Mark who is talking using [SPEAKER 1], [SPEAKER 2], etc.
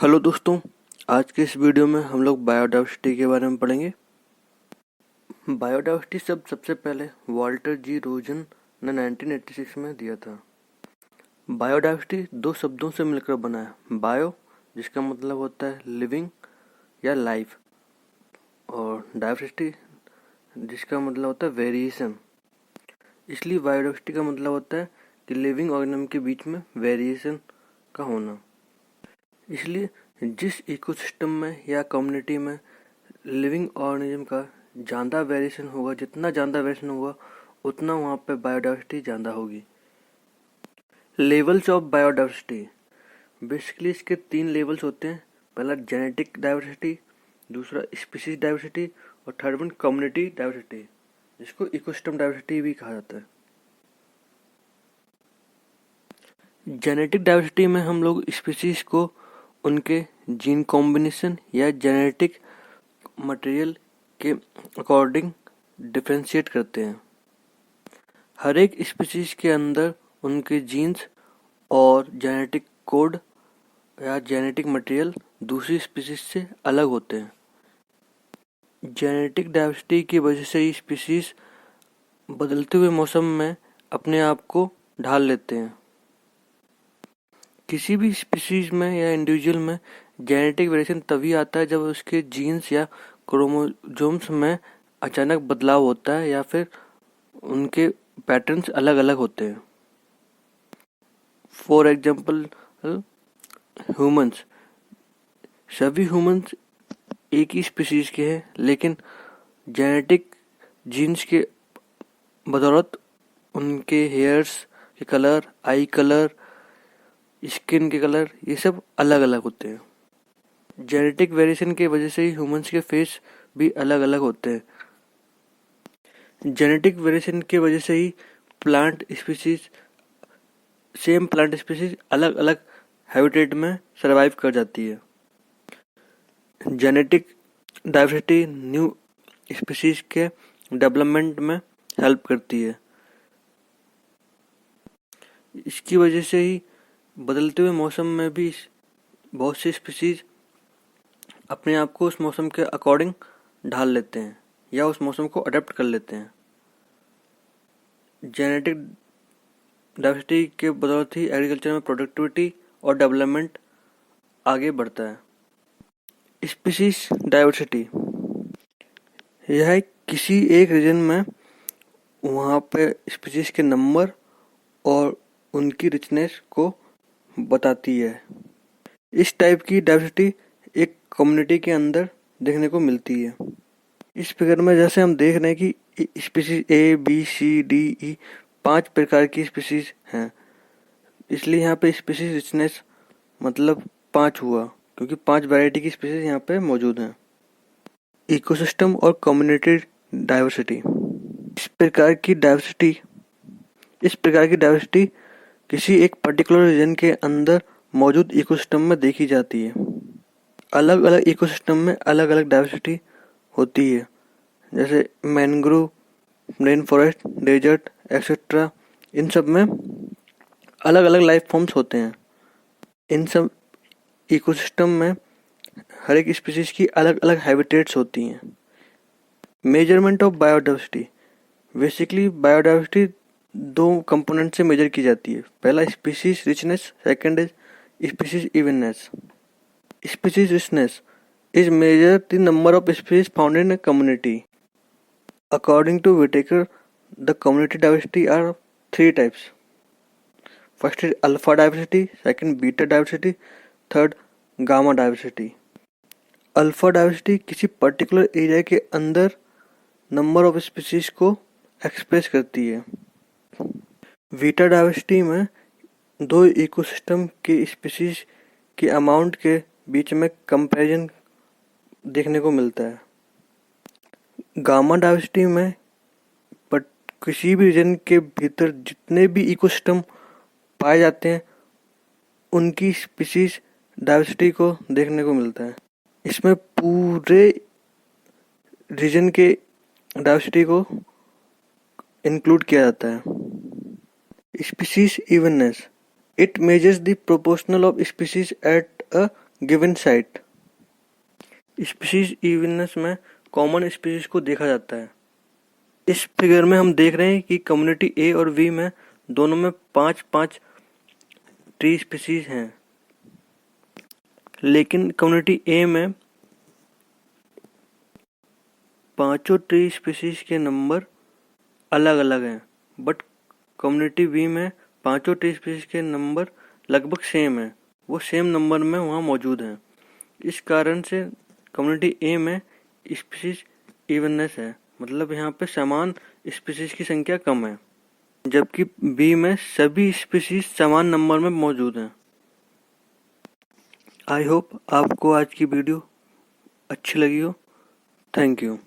[SPEAKER 1] Hello दोस्तों, आज के इस वीडियो में हम लोग बायोडाइवर्सिटी के बारे में पढ़ेंगे। बायोडाइवर्सिटी शब्द सबसे पहले वाल्टर जी रोजन ने 1986 में दिया था। बायोडाइवर्सिटी दो शब्दों से मिलकर बना है। बायो जिसका मतलब होता है लिविंग या लाइफ, और डाइवर्सिटी जिसका मतलब होता है वेरिएशन। इसलिए बायोडाइवर्सिटी का मतलब होता है कि लिविंग ऑर्गेनिज्म के बीच में वेरिएशन का होना। इसलिए जिस इकोसिस्टम में या कम्युनिटी में लिविंग ऑर्गेनिज्म का ज़्यादा वेरिएशन होगा, जितना ज़्यादा वेरिएशन होगा उतना वहाँ पे बायोडाइवर्सिटी ज़्यादा होगी। लेवल्स ऑफ बायोडाइवर्सिटी, बेसिकली इसके 3 लेवल्स होते हैं। पहला जेनेटिक डाइवर्सिटी, दूसरा स्पीशीज डाइवर्सिटी और थर्ड वन कम्युनिटी डाइवर्सिटी, जिसको इकोसिस्टम डाइवर्सिटी भी कहा जाता है। जेनेटिक डाइवर्सिटी में हम लोग स्पीशीज को उनके जीन कॉम्बिनेशन या जेनेटिक मटेरियल के अकॉर्डिंग डिफ्रेंशिएट करते हैं। हर एक स्पीशीज के अंदर उनके जीन्स और जेनेटिक कोड या जेनेटिक मटेरियल दूसरी स्पीशीज से अलग होते हैं। जेनेटिक डाइवर्सिटी की वजह से ही स्पीशीज बदलते हुए मौसम में अपने आप को ढाल लेते हैं। किसी भी स्पीशीज में या इंडिविजुअल में जेनेटिक वेरिएशन तभी आता है जब उसके जीन्स या क्रोमोसोम्स में अचानक बदलाव होता है या फिर उनके पैटर्न्स अलग अलग होते हैं। फॉर एग्जाम्पल ह्यूमंस, सभी ह्यूमंस एक ही स्पीशीज के हैं, लेकिन जेनेटिक जीन्स के बदौलत उनके हेयर्स के कलर, आई कलर, स्किन के कलर ये सब अलग अलग होते हैं। जेनेटिक वेरिएशन की वजह से ही ह्यूमंस के फेस भी अलग अलग होते हैं। जेनेटिक वेरिएशन की वजह से ही plant species, same plant species अलग अलग हैबिटेट में सरवाइव कर जाती है। जेनेटिक डाइवर्सिटी न्यू स्पीशीज के डेवलपमेंट में हेल्प करती है। इसकी वजह से ही बदलते हुए मौसम में भी बहुत सी स्पीशीज अपने आप को उस मौसम के अकॉर्डिंग ढाल लेते हैं या उस मौसम को अडेप्ट कर लेते हैं। जेनेटिक डाइवर्सिटी के बदौलत ही एग्रीकल्चर में प्रोडक्टिविटी और डेवलपमेंट आगे बढ़ता है। स्पीशीज डाइवर्सिटी, यह किसी एक रीजन में वहाँ पे स्पीशीज के नंबर और उनकी रिचनेस को बताती है। इस टाइप की डाइवर्सिटी एक कम्युनिटी के अंदर देखने को मिलती है। इस फिगर में जैसे हम देख रहे हैं कि species A B C D E 5 प्रकार की स्पीशीज हैं, इसलिए यहाँ पे स्पीशीज रिचनेस मतलब 5 हुआ, क्योंकि 5 वैरायटी की स्पीशीज यहाँ पे मौजूद हैं। इकोसिस्टम और कम्युनिटी डाइवर्सिटी, इस प्रकार की डाइवर्सिटी किसी एक पर्टिकुलर रीजन के अंदर मौजूद इकोसिस्टम में देखी जाती है। अलग अलग इकोसिस्टम में अलग अलग डाइवर्सिटी होती है, जैसे mangrove, rain forest, desert etcetera. इन सब में अलग अलग लाइफ फॉर्म्स होते हैं। इन सब इकोसिस्टम में हर एक स्पीशीज की अलग अलग हैबिटेट्स होती हैं। Measurement of biodiversity, basically biodiversity 2 component से मेजर की जाती है। पहला species richness, second is species evenness. Species richness is measure the number of species found in a community. According to Whitaker, the community diversity are 3 types. First is alpha diversity, second beta diversity, third gamma diversity. Alpha diversity किसी particular area के अंदर number of species को express करती है। Beta diversity में 2 ecosystem के species के amount के बीच में कंपैरिजन देखने को मिलता है। गामा डाइवर्सिटी में किसी भी रीजन के भीतर जितने भी इकोसिस्टम पाए जाते हैं उनकी स्पीशीज डाइवर्सिटी को देखने को मिलता है। इसमें पूरे रीजन के डाइवर्सिटी को इंक्लूड किया जाता है। Species evenness, it measures the proportional of species at a given site. Species evenness में कॉमन स्पीशीज को देखा जाता है। इस फिगर में हम देख रहे हैं कि कम्युनिटी ए और वी में दोनों में 5-5 ट्री स्पीशीज हैं, लेकिन कम्युनिटी ए में पांचों ट्री स्पीशीज के नंबर अलग अलग हैं, बट कम्युनिटी बी में पांचों ट्री स्पीशीज के नंबर लगभग सेम हैं, वो सेम नंबर में वहाँ मौजूद हैं। इस कारण से कम्युनिटी ए में स्पीशीज इवननेस है, मतलब यहाँ पे समान स्पीशीज की संख्या कम है, जबकि बी में सभी स्पीशीज समान नंबर में मौजूद हैं। आई होप आपको आज की वीडियो अच्छी लगी हो। Thank you.